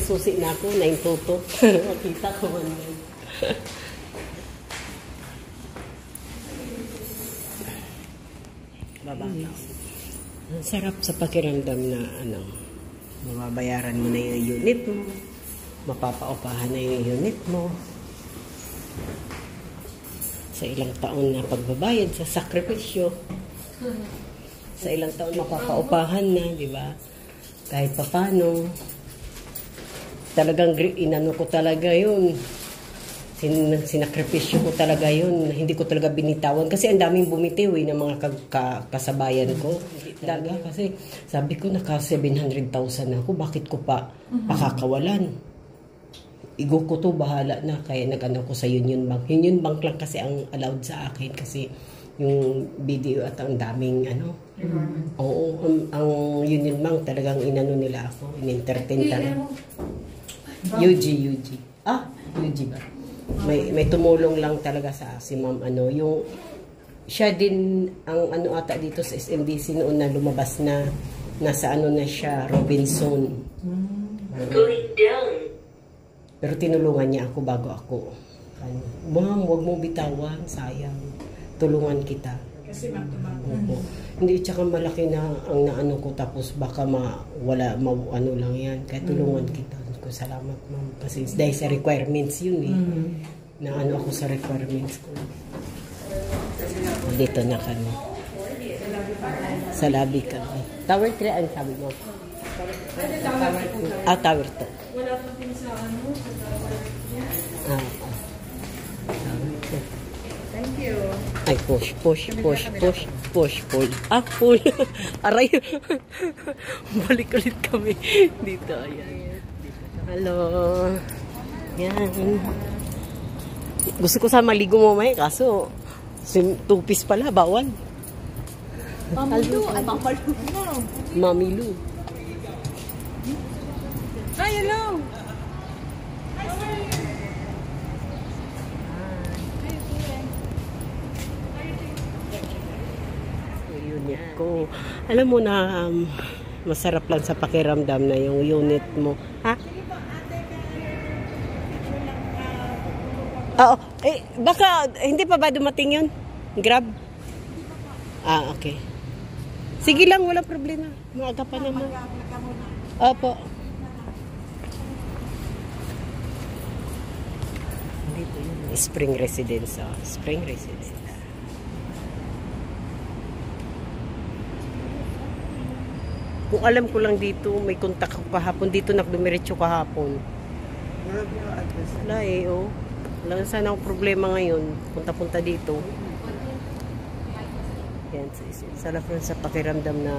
susi na ako, 922. Makita ko man yan. Baba. Ang sarap sa pakiramdam na mababayaran mo na yung unit mo, mapapaupahan na yung unit mo. Sa ilang taon na pagbabayad sa sakripisyo, sa ilang taon mapapaupahan na, di ba? Kahit papano, talagang inano ko talaga yun. Sinakripisyo ko talaga yun. Hindi ko talaga binitawan. Kasi ang daming bumitiw ng mga kasabayan ko. Talaga, kasi sabi ko naka 700,000 ako. Bakit ko pa pakakawalan? Igo ko to, bahala na. Kaya nag-ano ko sa Union Bank. Union Bank lang kasi ang allowed sa akin. Kasi yung video at ang daming Oo, ang Union Bank talagang inano nila ako. In-entertain talaga. UG. UG ba? May tumulong lang talaga sa si Ma'am yung siya din ang ata dito sa SMDC noon na lumabas na nasa na siya Robinson. Pero tinulungan niya ako bago ako. Ma'am, huwag mo bitawan, sayang. Tulungan kita. Kasi ma'am, hindi tsaka malaki na ang naano ko tapos baka wala lang yan. Kaya tulungan kita. Salamat ma'am kasi dahil sa requirements yun na ako sa requirements ko. Dito na kami sa lobby kami. Tower 3 ang sabi mo? Tower 2. Wala pa din sa Thank you. Ay, push. Pull. Aray. Balik ulit kami dito. Ayan. Hello. Yan. Gusto ko sa maligo mo may kaso 2 piece pala, bawal. Mamilu. Mamilu. Ay, hello. Unit ko. Alam mo na masarap lang sa pakiramdam na yung unit mo. Ha? Oo. Baka hindi pa ba dumating yun? Grab? Okay. Sige lang, walang problema. Maaga pa naman. Opo. Dito yun. Spring Residence. Spring Residence. Kung alam ko lang dito, may kontak ko kahapon. Dito nagdumiretso kahapon. Wala wala sana akong problema ngayon. Punta-punta dito. Yan. Sarap rin sa pakiramdam na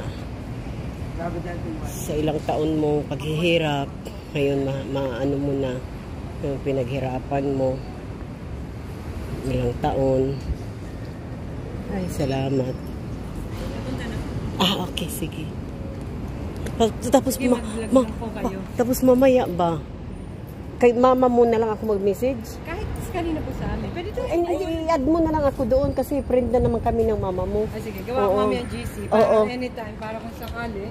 sa ilang taon mo paghihirap. Ngayon, maano mo na yung pinaghirapan mo. Ilang taon. Ay, salamat. Okay, sige. Tapos mamaya ba? Kay mama mo na lang ako mag-message? Kahit kanina po sa amin. Pwede to. I-add mo na lang ako doon kasi friend na naman kami ng mama mo. Sige, gawa ko kami ang GC para anytime, para kung sakali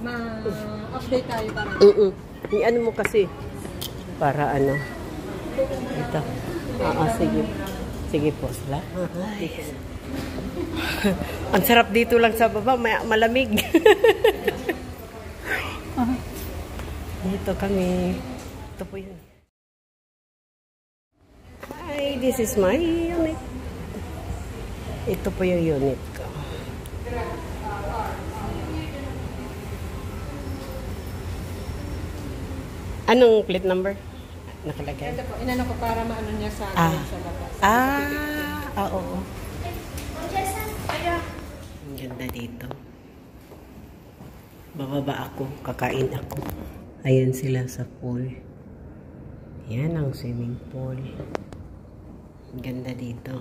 ma-update tayo para. I-ano mo kasi para ito. Sige. Sige po, salamat. Ang sarap dito lang sa baba, malamig. Dito kami. Ito po yun. Hi, this is my unit. Ito po yung unit ko. Anong plate number? Nakalagay? Ito po, inano ko para maano niya sa labas. Oo. Ang ganda dito. Bababa ako, kakain ako. Ayan sila sa pool. Yan ang swimming pool. Ang ganda dito.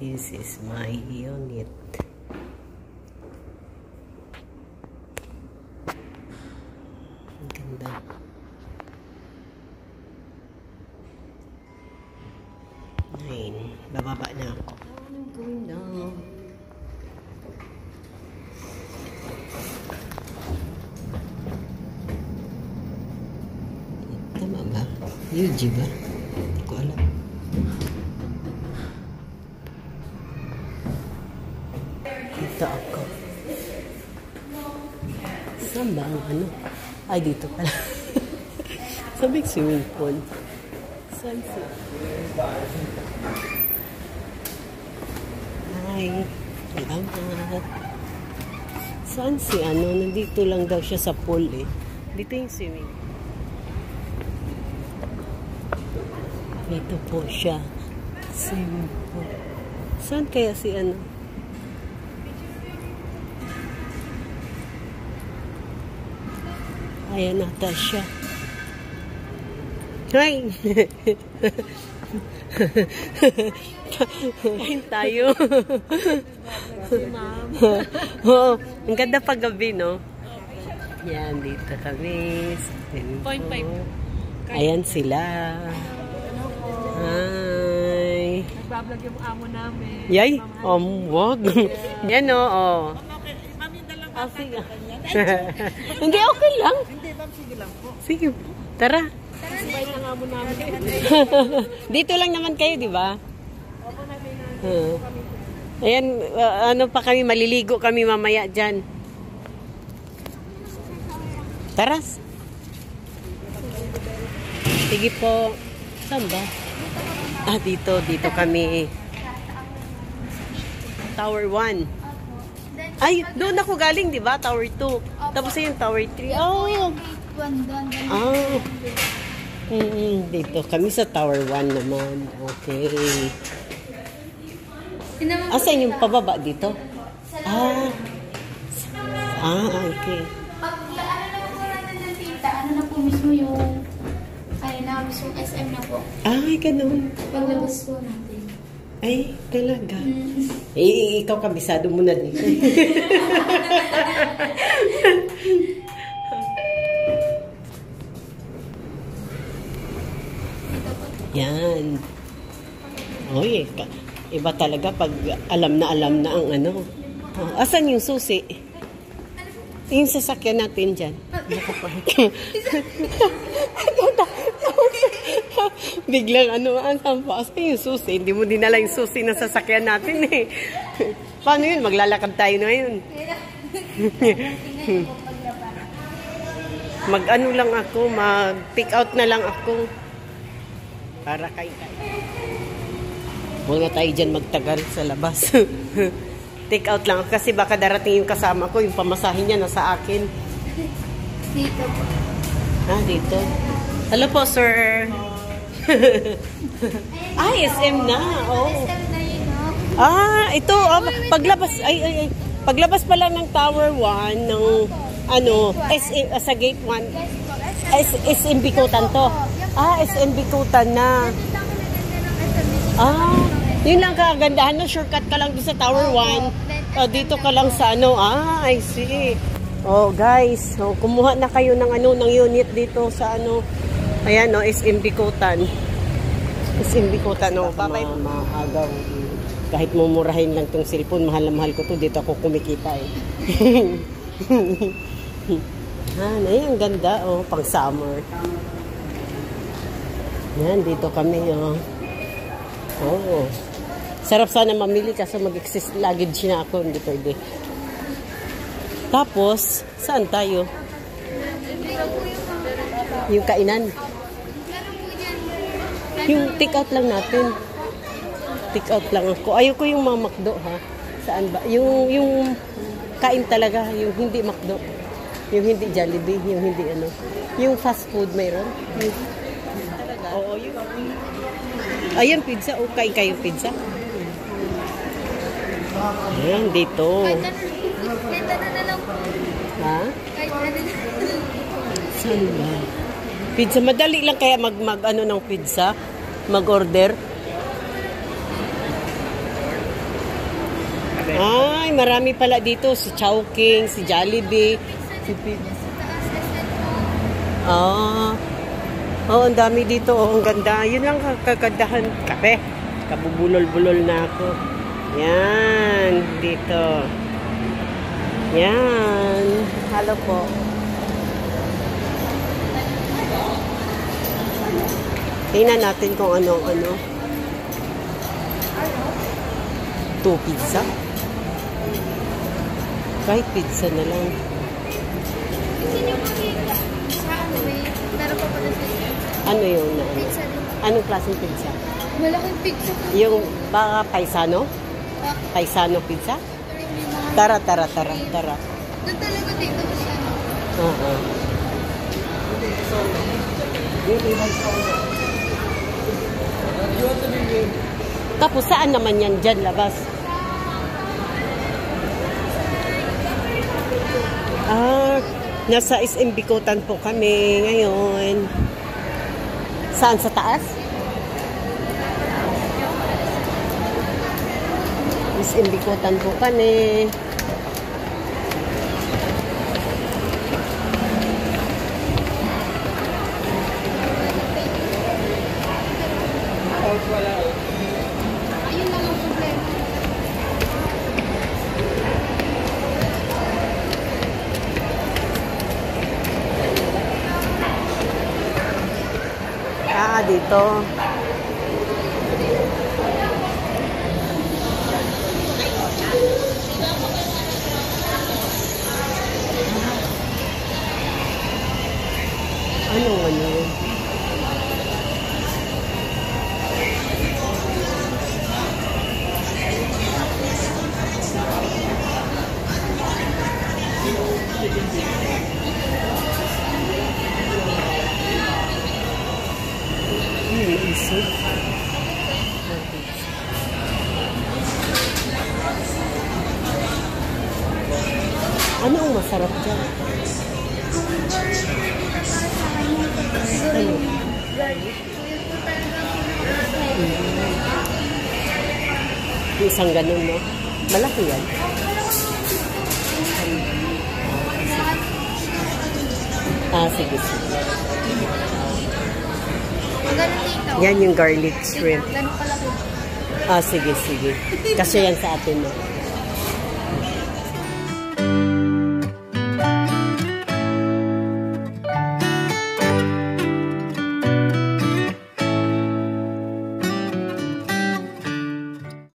This is my unit. Ang ganda. Ayun, bababa na ako. I'm going down. UG ba? Hindi ko alam. Dito ako. Saan ba ang ano? Ay, dito pala. Sabi swimming pool. Saan si? Hi. Salamat. Saan si ano? Nandito lang daw siya sa pool eh. Dito yung swimming. Dito po siya. Swimming pool. Saan kaya si ano? Ayan nata siya. Hi! Kain tayo. Oo, ang ganda pag gabi, no? Yan, dito kami. 0.5. Ayan sila. Hi! Nagbablog yung amo namin. Yay! Wag. Yan, oh. Sige. Hindi, okay lang. Hindi, ma'am, sige lang po. Sige, tara. Sabay ng amo namin. Dito lang naman kayo, di ba? Opo, namin Ayan, ano pa kami, maliligo kami mamaya dyan. Taras. Sige po. Saan ba? Ah, dito kami. Tower 1. Ay, doon ako galing, di ba? Tower 2. Tapos yung Tower 3. Oh! Ah. Dito kami sa Tower 1 naman. Okay. Asan yung pababa dito? Ah. Okay. Pag ano na po natin ng tita, ano na po mismo yung mismo SM na po. Ay, ganun. Paglabas po natin. Ay, talaga. Ikaw kabisado mo na dito. Yan. Oy, iba talaga pag alam na ang ano. Asan yung susi? Yung sasakyan natin dyan. Biglang asan pa? Asan yung susi? Hindi mo dinala yung susi na sasakyan natin eh. Paano yun? Maglalakad tayo na yun. Mag-ano lang ako, mag-pick out na lang ako. Para kay huwag na tayo dyan magtagal sa labas. Take out lang ako kasi baka darating yung kasama ko, yung pamasahin niya nasa akin. Dito po. Dito. Hello po, sir. SM na. Oh. SM na yun, no? Ito. Paglabas, paglabas pala ng Tower 1 ng sa Gate 1. SM Bikutan to. SM Bikutan na. Yun lang kagandahan, no? Shortcut ka lang doon sa Tower 1. Dito ka lang sa I see. Oh, guys. Kumuha na kayo ng ng unit dito sa Ayan, SM Bikutan. SM Bikutan, Bye-bye. Maagaw. Kahit mumurahin lang tong cellphone, mahal na mahal ko to. Dito ako kumikita eh. Ang ganda, pang summer. Yan, dito kami, sarap sana mamili kasi mag-exist luggage na ako, hindi pwede. Tapos, saan tayo? Yung kainan. Yung take out lang natin. Take out lang ako. Ayoko yung mga McDo, ha? Saan ba? Yung kain talaga, yung hindi McDo. Yung hindi Jollibee, yung hindi Yung fast food mayroon. Oo, yun. Ayan, pizza. Okay kayo pizza. Ayan, dito. Kahit ano na lang po. Ha? Kahit ano na lang. Saan ba? Pizza. Madali lang kaya ng pizza. Mag-order. Ay, marami pala dito. Si Chowking, si Jollibee. Si Pizza. Ang dami dito. Ang ganda. Yun lang kagandahan. Kape. Kabubulol-bulol na ako. Yan. Dito. Yan. Hello po. Tingnan natin kung ano. 2 pizza. Kahit pizza na lang. Kasi yung makita sa meron pa pala sa Ano yun? pizza din. Anong klaseng pizza? Malaking pizza. Yung baka paisano? Paisano pizza? Tara. Doon talaga dito sa Oo. Tapos saan naman yan dyan labas? Nasa SM Bikutan po kami ngayon. Saan, sa taas? SM Bikutan po kami. ayun lang ang problema. Dito. Ano? Isip. Ano ang masarap dyan? Ano? Isang ganun, no? Malaki yan. Sige. Ganun dito. Yan yung garlic shrimp. Ganun pala. Sige. Kasi yan sa atin, no?